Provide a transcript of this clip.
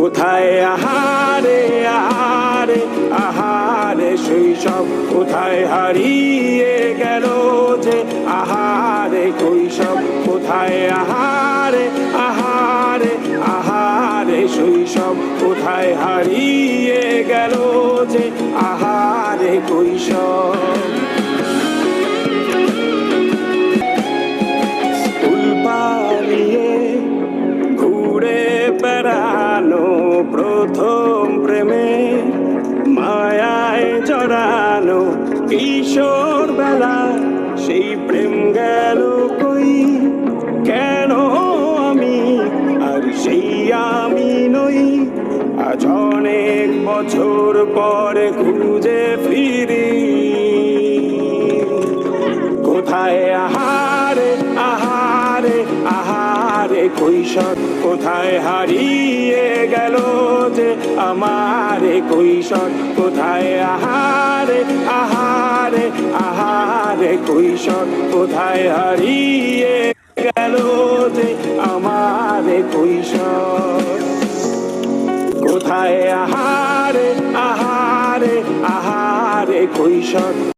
কোথায় আহারে আহারে আহারে শৈশব, কোথায় হারিয়ে গেল যে আহারে কৈশব। কোথায় আহারে আহারে আহারে শৈশব, কোথায় হারিয়ে গেল যে আহারে কৈশব। স্কুল পালিয়ে ঘুরে বেড়ানো, প্রথম প্রেমে মায়ায় জড়ানো, কিশোর বেলা সেই প্রেম গেল কই। কেন আমি আর সেই আমি নই, আজ অনেক বছর পরে খুঁজে ফিরি। কোথায় আহারে আহারে আহারে কৈশোর, কোথায় হারিয়ে গেল যে আমারে কৈশোর। কোথায় আহারে আহারে আহারে কৈশোর, কোথায় হারিয়ে গেল যে আমারে কৈশোর। কোথায় আহারে আহারে আহারে কৈশোর।